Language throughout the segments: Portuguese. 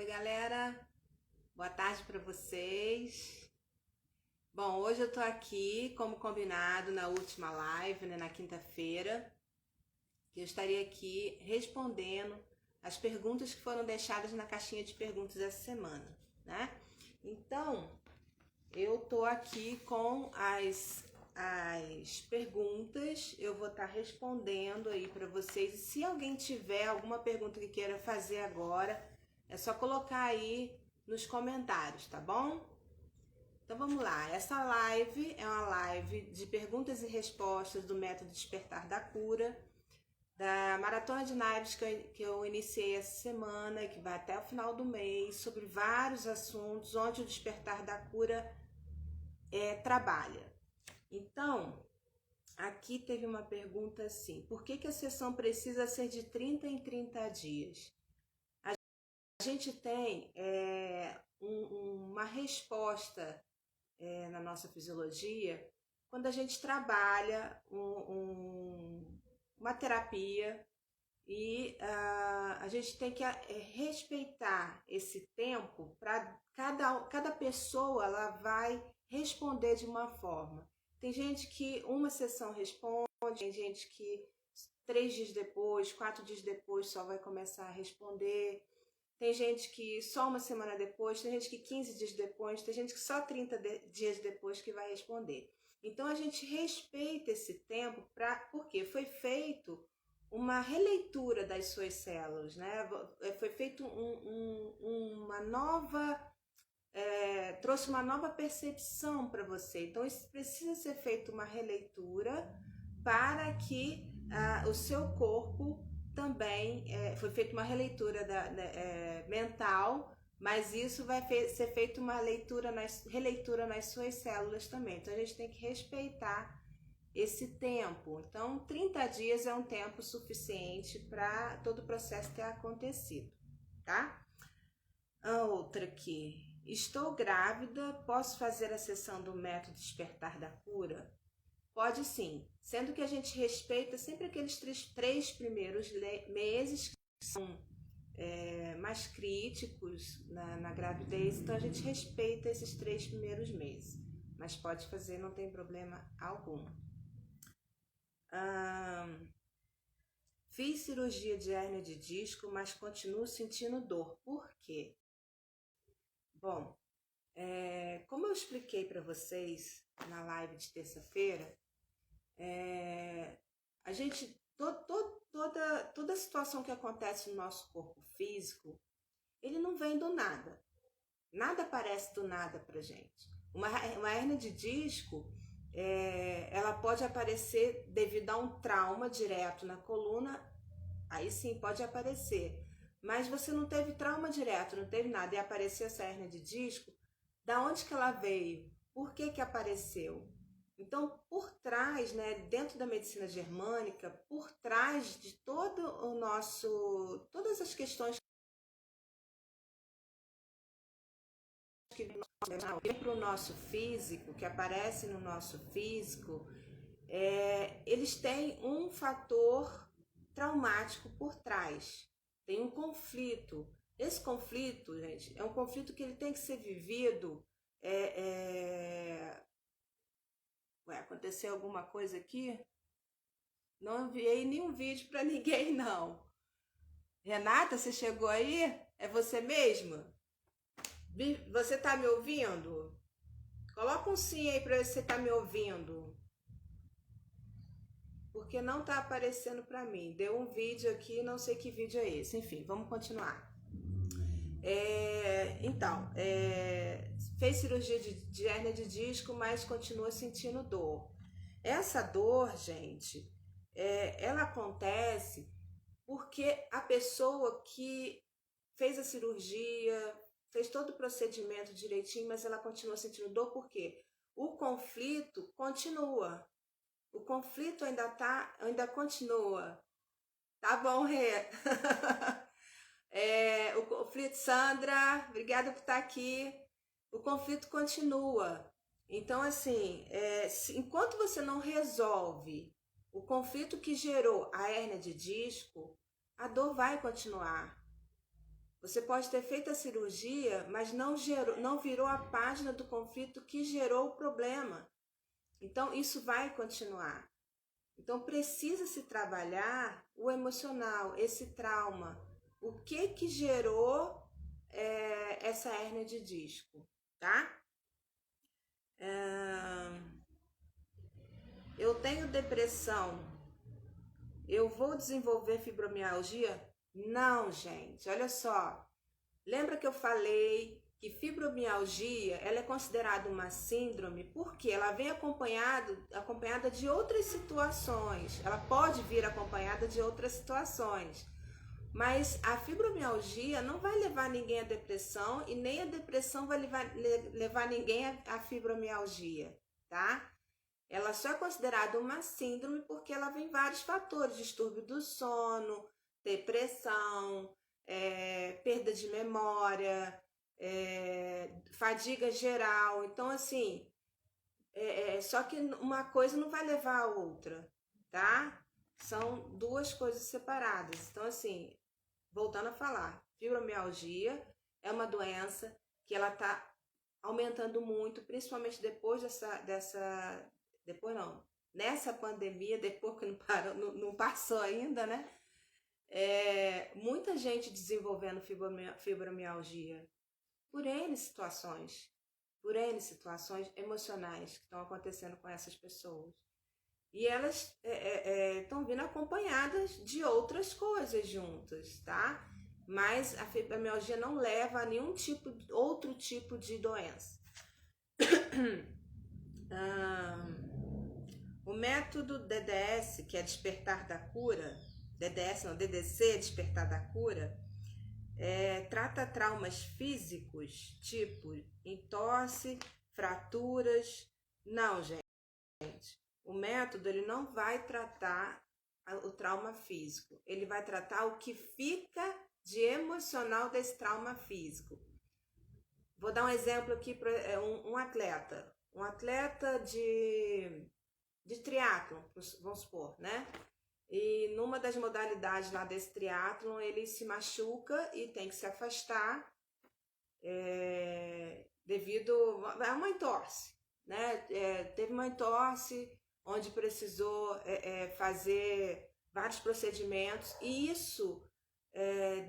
Oi, galera. Boa tarde para vocês. Bom, hoje eu tô aqui, como combinado na última live, né, na quinta-feira, que eu estaria aqui respondendo as perguntas que foram deixadas na caixinha de perguntas essa semana, né? Então, eu tô aqui com as perguntas, eu vou estar respondendo aí para vocês. E se alguém tiver alguma pergunta que queira fazer agora, é só colocar aí nos comentários, tá bom? Então vamos lá, essa live é uma live de perguntas e respostas do método Despertar da Cura, da Maratona de Naves que eu iniciei essa semana e que vai até o final do mês, sobre vários assuntos onde o Despertar da Cura trabalha. Então, aqui teve uma pergunta assim: por que a sessão precisa ser de 30 em 30 dias? A gente tem uma resposta na nossa fisiologia quando a gente trabalha uma terapia e a gente tem que respeitar esse tempo. Para cada pessoa, ela vai responder de uma forma. Tem gente que uma sessão responde, tem gente que 3 dias depois, 4 dias depois só vai começar a responder. Tem gente que só uma semana depois, tem gente que 15 dias depois, tem gente que só 30 dias depois que vai responder. Então a gente respeita esse tempo porque foi feito uma releitura das suas células, né? Foi feito uma nova, trouxe uma nova percepção para você. Então isso precisa ser feito uma releitura para que o seu corpo também, foi feita uma releitura mental, mas isso vai ser feito uma releitura nas suas células também. Então a gente tem que respeitar esse tempo. Então 30 dias é um tempo suficiente para todo o processo ter acontecido, tá? A outra aqui: estou grávida, posso fazer a sessão do método Despertar da Cura? Pode sim, sendo que a gente respeita sempre aqueles três primeiros meses que são mais críticos na gravidez, então a gente respeita esses 3 primeiros meses, mas pode fazer, não tem problema algum. Fiz cirurgia de hérnia de disco, mas continuo sentindo dor. Por quê? Bom, como eu expliquei para vocês na live de terça-feira, a gente, toda situação que acontece no nosso corpo físico, ele não vem do nada. Nada aparece do nada pra gente. Uma hérnia de disco, ela pode aparecer devido a um trauma direto na coluna, aí sim pode aparecer. Mas você não teve trauma direto, não teve nada, e apareceu essa hérnia de disco, da onde que ela veio? Por que que apareceu? Então, por trás, né, dentro da medicina germânica, por trás de todas as questões que vêm para o nosso físico, que aparecem no nosso físico, eles têm um fator traumático por trás. Tem um conflito. Esse conflito, gente, é um conflito que ele tem que ser vivido. Ué, aconteceu alguma coisa aqui? Não enviei nenhum vídeo para ninguém, não. Renata, você chegou aí? É você mesma? Você tá me ouvindo? Coloca um sim aí para ver se você tá me ouvindo. Porque não tá aparecendo para mim. Deu um vídeo aqui, não sei que vídeo é esse. Enfim, vamos continuar. Então, fez cirurgia de hérnia de disco, mas continua sentindo dor. Essa dor, gente, ela acontece porque a pessoa que fez a cirurgia, fez todo o procedimento direitinho, mas ela continua sentindo dor porque o conflito continua. O conflito ainda continua. Tá bom, Rê? O conflito, Sandra, obrigada por estar aqui. O conflito continua. Então, assim, enquanto você não resolve o conflito que gerou a hérnia de disco, a dor vai continuar. Você pode ter feito a cirurgia, mas não virou a página do conflito que gerou o problema. Então, isso vai continuar. Então, precisa se trabalhar o emocional, esse trauma. O que gerou essa hérnia de disco, tá? Eu tenho depressão, eu vou desenvolver fibromialgia? Não, gente, olha só. Lembra que eu falei que fibromialgia ela é considerada uma síndrome porque ela vem acompanhada de outras situações. Ela pode vir acompanhada de outras situações. Mas a fibromialgia não vai levar ninguém à depressão e nem a depressão vai levar ninguém à fibromialgia, tá? Ela só é considerada uma síndrome porque ela vem vários fatores: distúrbio do sono, depressão, perda de memória, fadiga geral. Então, assim, só que uma coisa não vai levar a outra, tá? São duas coisas separadas. Então, assim, voltando a falar, fibromialgia é uma doença que ela tá aumentando muito, principalmente depois depois não, nessa pandemia, depois que não passou ainda, né? Muita gente desenvolvendo fibromialgia por N situações emocionais que estão acontecendo com essas pessoas. E elas estão vindo acompanhadas de outras coisas juntas, tá? Mas a fibromialgia não leva a nenhum outro tipo de doença. O método DDS, que é Despertar da Cura, DDC, Despertar da Cura, trata traumas físicos, tipo entorse, fraturas. Não, gente. O método ele não vai tratar o trauma físico, ele vai tratar o que fica de emocional desse trauma físico. Vou dar um exemplo aqui para um atleta de triatlon, vamos supor, né? E numa das modalidades lá desse triatlon, ele se machuca e tem que se afastar devido a uma entorse, né? Teve uma entorse onde precisou fazer vários procedimentos e isso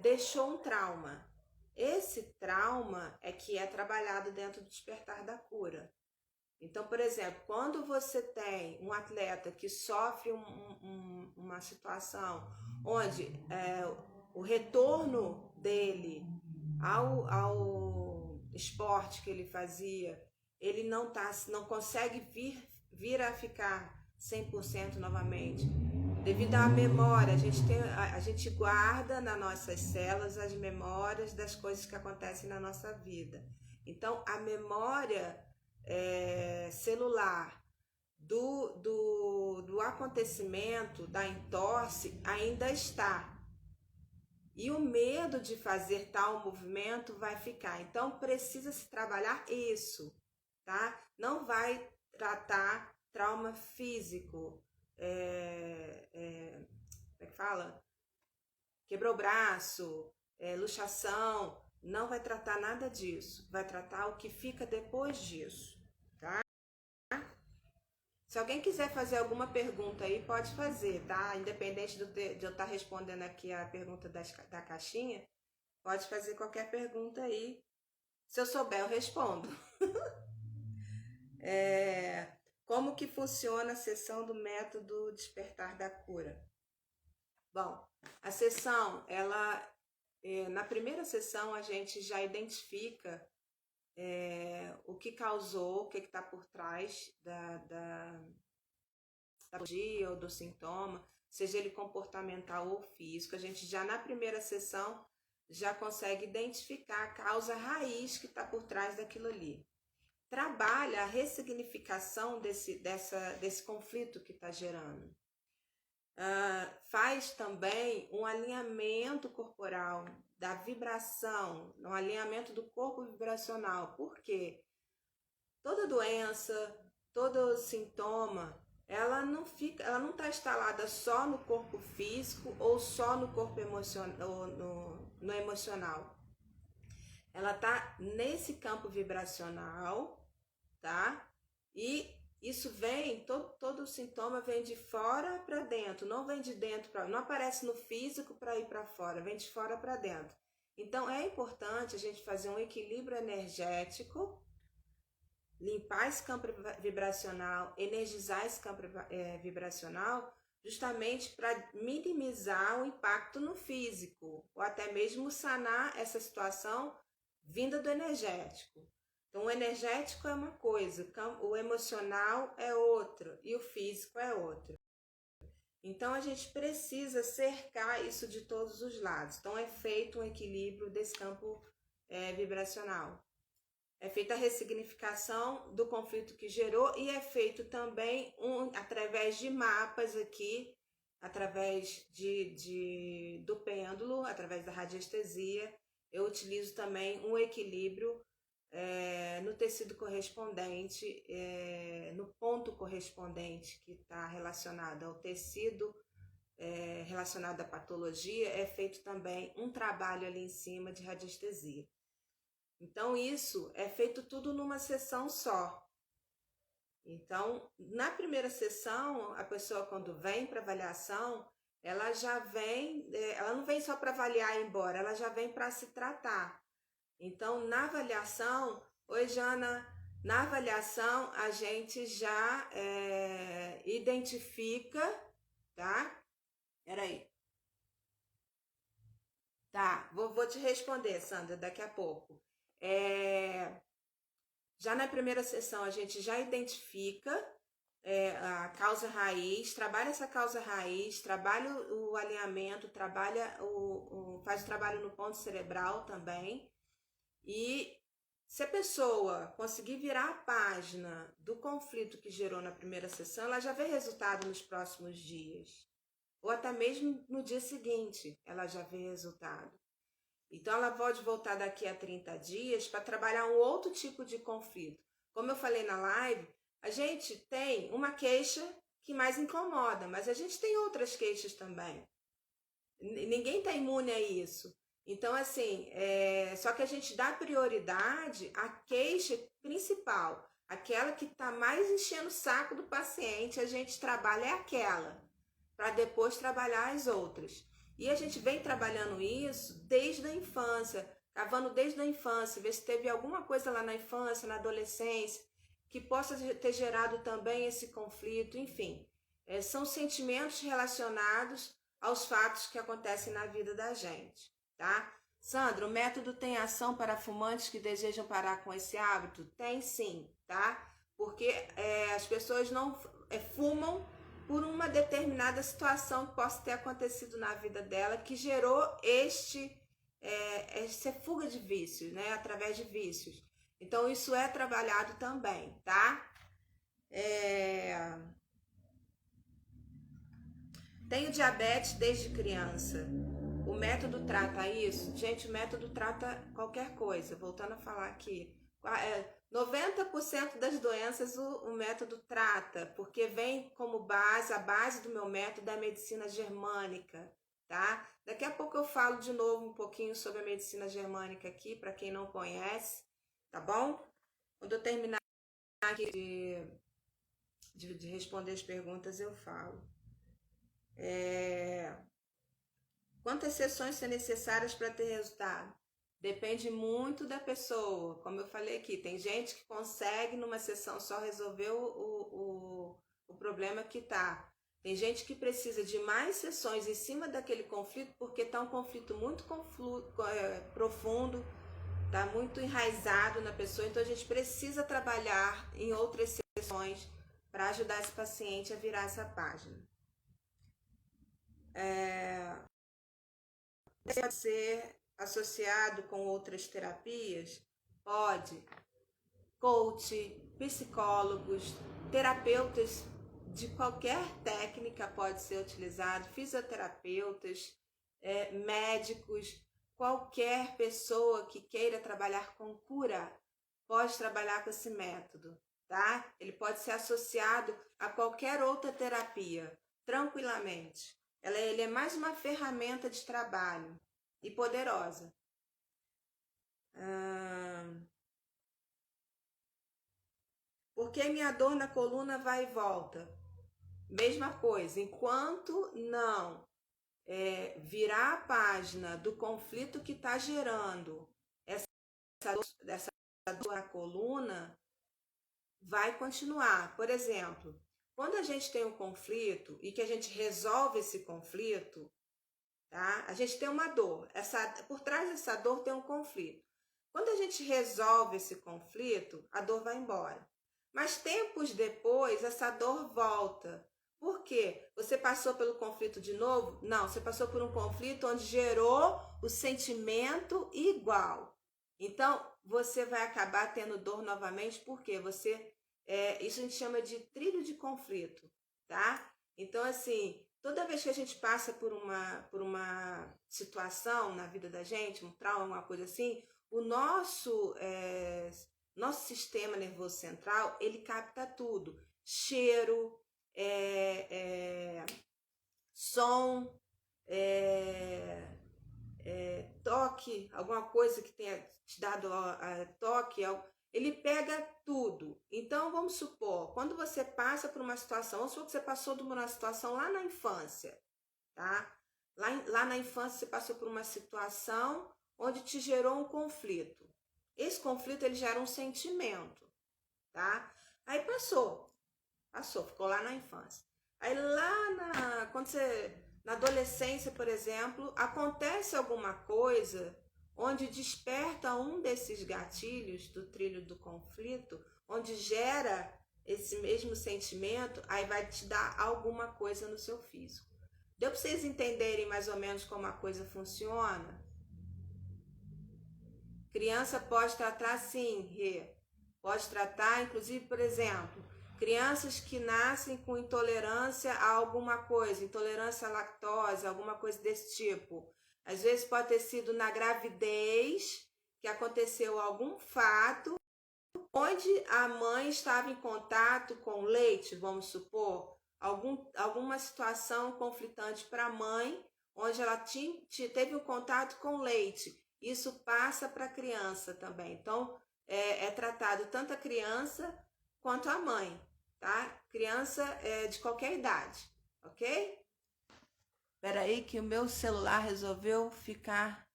deixou um trauma. Esse trauma é que é trabalhado dentro do Despertar da Cura. Então, por exemplo, quando você tem um atleta que sofre uma situação onde o retorno dele ao esporte que ele fazia, ele não consegue vir a ficar 100% novamente, devido à memória, a gente guarda nas nossas células as memórias das coisas que acontecem na nossa vida. Então, a memória celular do acontecimento, da entorse, ainda está. E o medo de fazer tal movimento vai ficar. Então, precisa se trabalhar isso, tá? Não vai tratar trauma físico, como é que fala? Quebrou o braço, luxação, não vai tratar nada disso, vai tratar o que fica depois disso, tá? Se alguém quiser fazer alguma pergunta aí, pode fazer, tá? Independente de eu estar respondendo aqui a pergunta da caixinha, pode fazer qualquer pergunta aí. Se eu souber, eu respondo. Como que funciona a sessão do método Despertar da Cura? Bom, a sessão, na primeira sessão a gente já identifica o que causou, o que está por trás da patologia ou do sintoma, seja ele comportamental ou físico. A gente já na primeira sessão já consegue identificar a causa raiz que está por trás daquilo ali. Trabalha a ressignificação desse conflito que está gerando. Faz também um alinhamento corporal da vibração, um alinhamento do corpo vibracional. Por quê? Toda doença, todo sintoma, ela não está instalada só no corpo físico ou só no corpo emocional, no emocional. ela tá nesse campo vibracional, tá? E isso vem, todo sintoma vem de fora para dentro, não vem de dentro para, não aparece no físico para ir para fora, vem de fora para dentro. Então é importante a gente fazer um equilíbrio energético, limpar esse campo vibracional, energizar esse campo vibracional, justamente para minimizar o impacto no físico, ou até mesmo sanar essa situação vinda do energético. Então, o energético é uma coisa, o emocional é outro e o físico é outro. Então, a gente precisa cercar isso de todos os lados. Então, é feito um equilíbrio desse campo vibracional. É feita a ressignificação do conflito que gerou e é feito também através de mapas aqui, através do pêndulo, através da radiestesia. Eu utilizo também um equilíbrio no tecido correspondente, no ponto correspondente que está relacionado ao tecido, relacionado à patologia, é feito também um trabalho ali em cima de radiestesia. Então, isso é feito tudo numa sessão só. Então, na primeira sessão, a pessoa quando vem para avaliação, ela já vem, ela não vem só para avaliar e ir embora, ela já vem para se tratar. Então, na avaliação, oi Jana, na avaliação a gente já identifica, tá? Peraí. Tá, vou te responder, Sandra, daqui a pouco. Já na primeira sessão a gente já identifica a causa raiz, trabalha essa causa raiz, trabalha o alinhamento, trabalha faz o trabalho no ponto cerebral também. E se a pessoa conseguir virar a página do conflito que gerou na primeira sessão, ela já vê resultado nos próximos dias. Ou até mesmo no dia seguinte, ela já vê resultado. Então, ela pode voltar daqui a 30 dias para trabalhar um outro tipo de conflito. Como eu falei na live, a gente tem uma queixa que mais incomoda, mas a gente tem outras queixas também. Ninguém está imune a isso. Então, assim, só que a gente dá prioridade à queixa principal. Aquela que está mais enchendo o saco do paciente, a gente trabalha é aquela, para depois trabalhar as outras. E a gente vem trabalhando isso desde a infância, cavando desde a infância, ver se teve alguma coisa lá na infância, na adolescência, que possa ter gerado também esse conflito, enfim. São sentimentos relacionados aos fatos que acontecem na vida da gente, tá? Sandra, o método tem ação para fumantes que desejam parar com esse hábito? Tem sim, tá? Porque as pessoas não fumam por uma determinada situação que possa ter acontecido na vida dela, que gerou essa fuga de vícios, né? Através de vícios. Então, isso é trabalhado também, tá? Tenho diabetes desde criança. O método trata isso? Gente, o método trata qualquer coisa. Voltando a falar aqui. 90% das doenças o método trata, porque vem como base, a base do meu método é a medicina germânica, tá? Daqui a pouco eu falo de novo um pouquinho sobre a medicina germânica aqui, para quem não conhece, tá bom? Quando eu terminar aqui de responder as perguntas, eu falo. Quantas sessões são necessárias para ter resultado? Depende muito da pessoa. Como eu falei aqui, tem gente que consegue numa sessão só resolver o problema que tá. Tem gente que precisa de mais sessões em cima daquele conflito, porque tá um conflito muito profundo, tá muito enraizado na pessoa, então a gente precisa trabalhar em outras sessões para ajudar esse paciente a virar essa página. Pode ser associado com outras terapias? Pode. Coach, psicólogos, terapeutas de qualquer técnica pode ser utilizado, fisioterapeutas, médicos, qualquer pessoa que queira trabalhar com cura pode trabalhar com esse método, tá? Ele pode ser associado a qualquer outra terapia, tranquilamente. Ele é mais uma ferramenta de trabalho e poderosa. Por que minha dor na coluna vai e volta? Mesma coisa, enquanto não virar a página do conflito que está gerando essa dor na coluna, vai continuar. Por exemplo, quando a gente tem um conflito e que a gente resolve esse conflito, tá? A gente tem uma dor. Por trás dessa dor tem um conflito. Quando a gente resolve esse conflito, a dor vai embora. Mas tempos depois, essa dor volta. Por quê? Você passou pelo conflito de novo? Não, você passou por um conflito onde gerou o sentimento igual. Então, você vai acabar tendo dor novamente, porque isso a gente chama de trilho de conflito, tá? Então, assim, toda vez que a gente passa por uma situação na vida da gente, um trauma, uma coisa assim, o nosso sistema nervoso central, ele capta tudo. Cheiro, som, toque, alguma coisa que tenha te dado toque, ele pega tudo. Então, vamos supor, quando você passa por uma situação, vamos supor que você passou por uma situação lá na infância, tá? Lá na infância você passou por uma situação onde te gerou um conflito. Esse conflito, ele gera um sentimento, tá? Aí passou, ficou lá na infância. Aí lá na adolescência, por exemplo, acontece alguma coisa onde desperta um desses gatilhos do trilho do conflito, onde gera esse mesmo sentimento, aí vai te dar alguma coisa no seu físico. Deu para vocês entenderem mais ou menos como a coisa funciona? Criança pode tratar sim, pode tratar, inclusive, por exemplo, crianças que nascem com intolerância a alguma coisa, intolerância à lactose, alguma coisa desse tipo. Às vezes pode ter sido na gravidez que aconteceu algum fato onde a mãe estava em contato com leite, vamos supor, alguma situação conflitante para a mãe, onde ela teve um contato com leite. Isso passa para a criança também. Então, é tratado tanto a criança quanto a mãe, tá? Criança de qualquer idade, ok? Espera aí que o meu celular resolveu ficar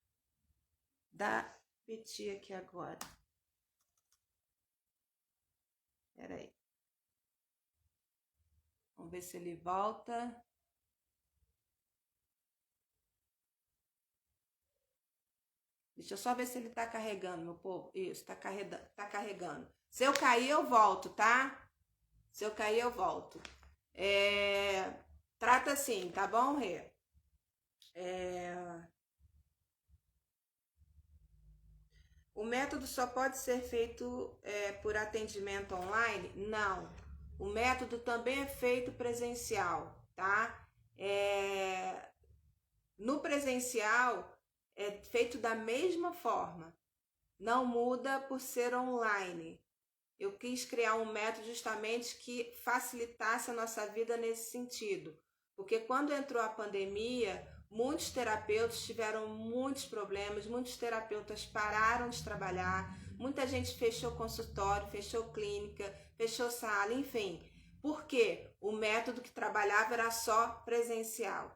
da piti aqui agora. Espera aí. Vamos ver se ele volta. Deixa eu só ver se ele tá carregando, meu povo. Isso, tá carregando. Se eu cair, eu volto, tá? Se eu cair, eu volto. Trata assim, tá bom, Rê? O método só pode ser feito por atendimento online? Não. O método também é feito presencial, tá? No presencial é feito da mesma forma. Não muda por ser online. Eu quis criar um método justamente que facilitasse a nossa vida nesse sentido. Porque quando entrou a pandemia, muitos terapeutas tiveram muitos problemas, muitos terapeutas pararam de trabalhar, muita gente fechou consultório, fechou clínica, fechou sala, enfim. Porque o método que trabalhava era só presencial.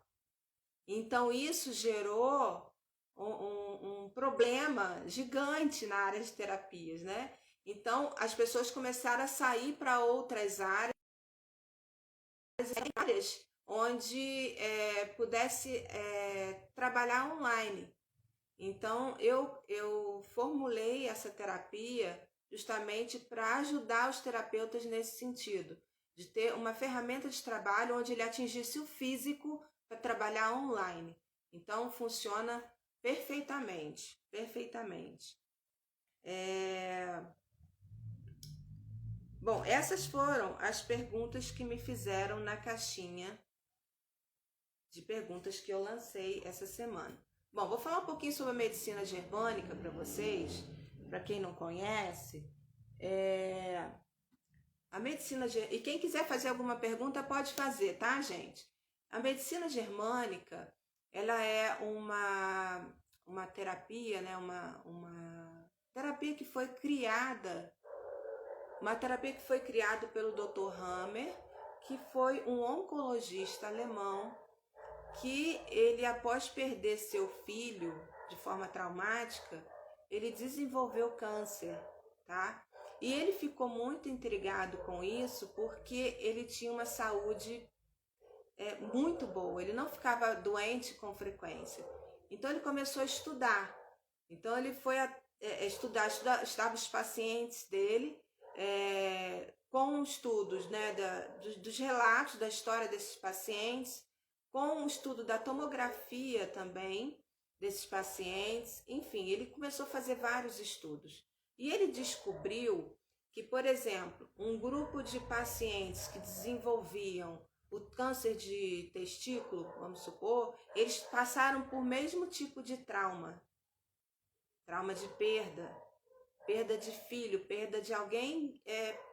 Então isso gerou um problema gigante na área de terapias, né? Então as pessoas começaram a sair para outras áreas onde pudesse trabalhar online. Então eu formulei essa terapia justamente para ajudar os terapeutas nesse sentido, de ter uma ferramenta de trabalho onde ele atingisse o físico para trabalhar online. Então funciona perfeitamente, perfeitamente. Bom, essas foram as perguntas que me fizeram na caixinha de perguntas que eu lancei essa semana. Bom, vou falar um pouquinho sobre a medicina germânica para vocês, para quem não conhece. A medicina e quem quiser fazer alguma pergunta pode fazer, tá, gente? A medicina germânica, ela é uma terapia, né? Terapia que foi criada, uma terapia que foi criada pelo Dr. Hammer, que foi um oncologista alemão, que ele, após perder seu filho de forma traumática, ele desenvolveu câncer, tá? E ele ficou muito intrigado com isso porque ele tinha uma saúde muito boa, ele não ficava doente com frequência. Então ele começou a estudar. Então ele foi estudava os pacientes dele, com estudos, né, dos relatos da história desses pacientes, com o estudo da tomografia também desses pacientes, enfim, ele começou a fazer vários estudos. E ele descobriu que, por exemplo, um grupo de pacientes que desenvolviam o câncer de testículo, vamos supor, eles passaram por mesmo tipo de trauma. Trauma de perda de filho, perda de alguém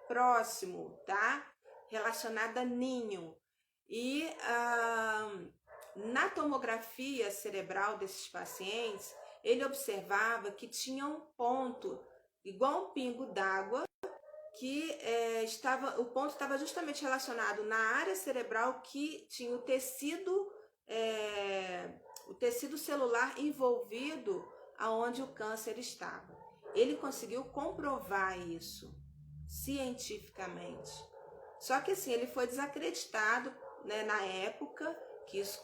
próximo, tá? Relacionada a ninho. E na tomografia cerebral desses pacientes, ele observava que tinha um ponto, igual um pingo d'água, que o ponto estava justamente relacionado na área cerebral que tinha o tecido celular envolvido aonde o câncer estava. Ele conseguiu comprovar isso cientificamente. Só que assim, ele foi desacreditado, né, na época, que isso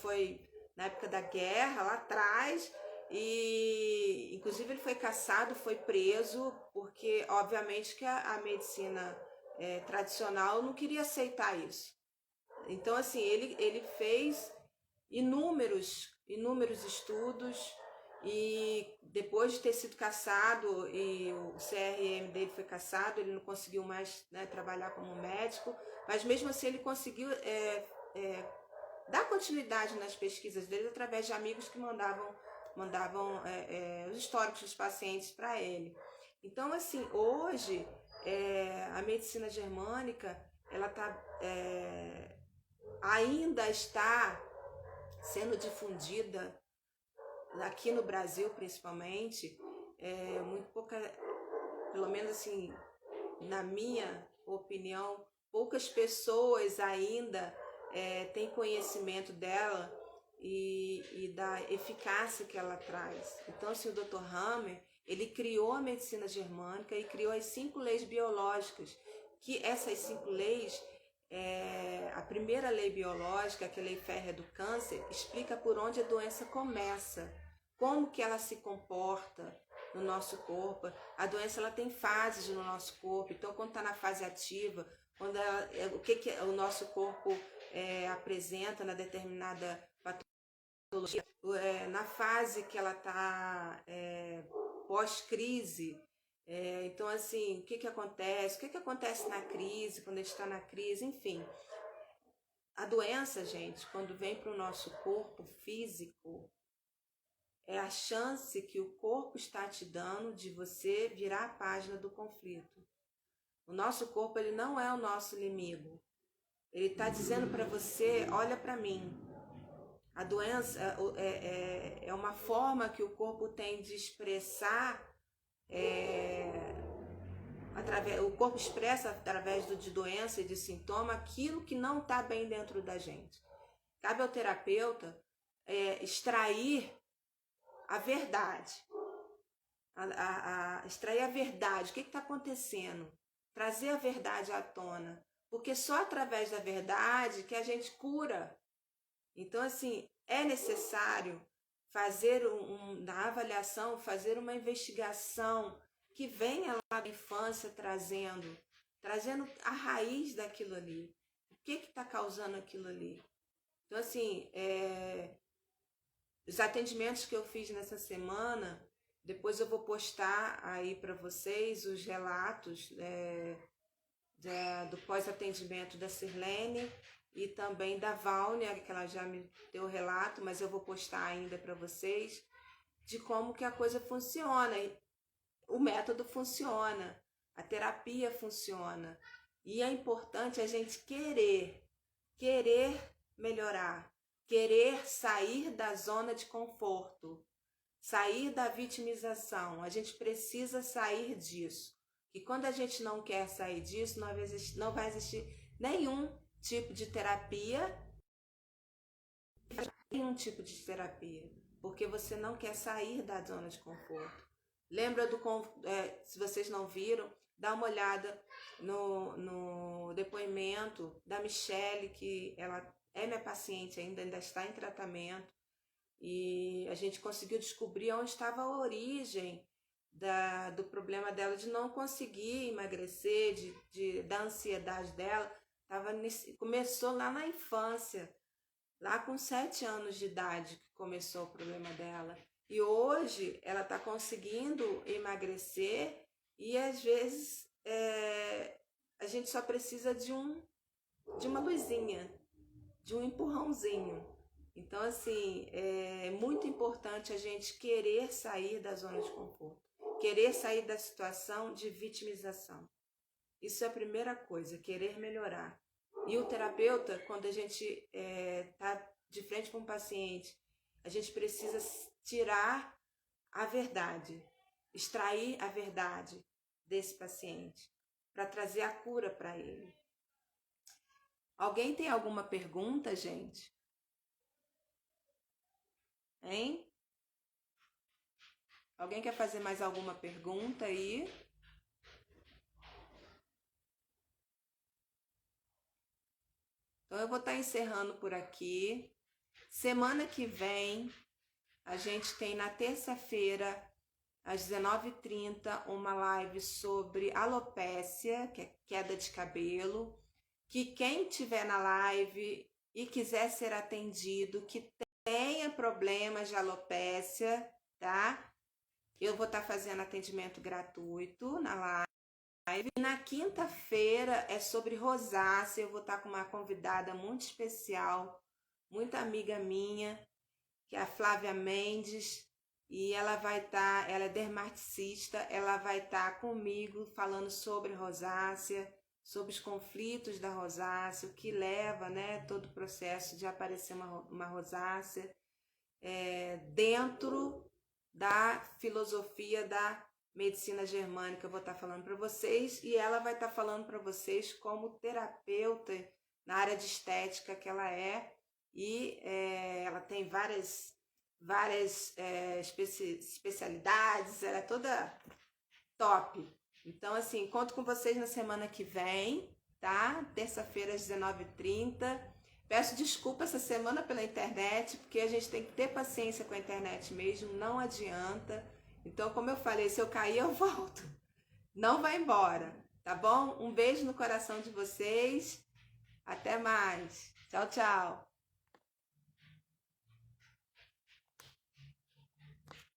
foi na época da guerra, lá atrás, e inclusive ele foi caçado, foi preso, porque obviamente que a medicina tradicional não queria aceitar isso. Então assim, ele fez inúmeros estudos, e depois de ter sido caçado e o CRM dele foi caçado, ele não conseguiu mais, né, trabalhar como médico, mas mesmo assim ele conseguiu dar continuidade nas pesquisas dele através de amigos que mandavam os históricos dos pacientes para ele. Então assim, hoje a medicina germânica ainda está sendo difundida aqui no Brasil, principalmente, muito pouca, pelo menos assim, na minha opinião, poucas pessoas ainda têm conhecimento dela e da eficácia que ela traz. Então, assim, o Dr. Hammer, ele criou a medicina germânica e criou as 5 leis biológicas, que essas 5 leis, a primeira lei biológica, que é a lei férrea do câncer, explica por onde a doença começa, como que ela se comporta no nosso corpo. A doença ela tem fases no nosso corpo, então quando está na fase ativa, quando o que o nosso corpo apresenta na determinada patologia, na fase que ela está pós-crise. Então assim, o que acontece? O que acontece na crise, quando a gente está na crise, enfim. A doença, gente, quando vem para o nosso corpo físico, é a chance que o corpo está te dando de você virar a página do conflito. O nosso corpo, ele não é o nosso inimigo. Ele está dizendo para você, olha para mim. A doença é uma forma que o corpo tem de expressar, o corpo expressa através de doença e de sintoma aquilo que não está bem dentro da gente. Cabe ao terapeuta extrair a verdade, extrair a verdade, o que está acontecendo, trazer a verdade à tona, porque só através da verdade que a gente cura. Então assim, é necessário fazer na avaliação, fazer uma investigação que venha lá da infância trazendo a raiz daquilo ali, o que está causando aquilo ali. Então assim, os atendimentos que eu fiz nessa semana, depois eu vou postar aí para vocês os relatos do pós-atendimento da Sirlene e também da Vâunia, que ela já me deu o relato, mas eu vou postar ainda para vocês, de como que a coisa funciona. O método funciona, a terapia funciona. E é importante a gente querer melhorar, querer sair da zona de conforto. sair da vitimização. A gente precisa sair disso. E quando a gente não quer sair disso, não vai existir nenhum tipo de terapia, porque você não quer sair da zona de conforto. Lembra se vocês não viram, dá uma olhada no depoimento da Michele, que ela é minha paciente ainda está em tratamento, e a gente conseguiu descobrir onde estava a origem do problema dela de não conseguir emagrecer, da ansiedade dela. Começou lá na infância, lá com 7 anos de idade que começou o problema dela. E hoje ela está conseguindo emagrecer e às vezes a gente só precisa de uma luzinha, de um empurrãozinho. Então, assim, é muito importante a gente querer sair da zona de conforto, querer sair da situação de vitimização. Isso é a primeira coisa, querer melhorar. E o terapeuta, quando a gente está de frente com um paciente, a gente precisa tirar a verdade, extrair a verdade desse paciente, para trazer a cura para ele. Alguém tem alguma pergunta, gente? Hein? Alguém quer fazer mais alguma pergunta aí? Então eu vou estar encerrando por aqui. Semana que vem, a gente tem na terça-feira, às 19h30, uma live sobre alopécia, que é queda de cabelo. Que quem tiver na live e quiser ser atendido, que tenha problemas de alopécia, tá? Eu vou estar fazendo atendimento gratuito na live. E na quinta-feira é sobre rosácea. Eu vou estar com uma convidada muito especial, muita amiga minha, que é a Flávia Mendes. E ela é dermaticista, ela vai estar comigo falando sobre rosácea, sobre os conflitos da rosácea, o que leva, né, todo o processo de aparecer uma rosácea dentro da filosofia da medicina germânica. Eu vou estar falando para vocês e ela vai estar falando para vocês como terapeuta na área de estética que ela é, e ela tem várias especialidades, ela é toda top. Então, assim, conto com vocês na semana que vem, tá? Terça-feira às 19h30. Peço desculpa essa semana pela internet, porque a gente tem que ter paciência com a internet mesmo, não adianta. Então, como eu falei, se eu cair, eu volto. Não vai embora, tá bom? Um beijo no coração de vocês. Até mais. Tchau, tchau.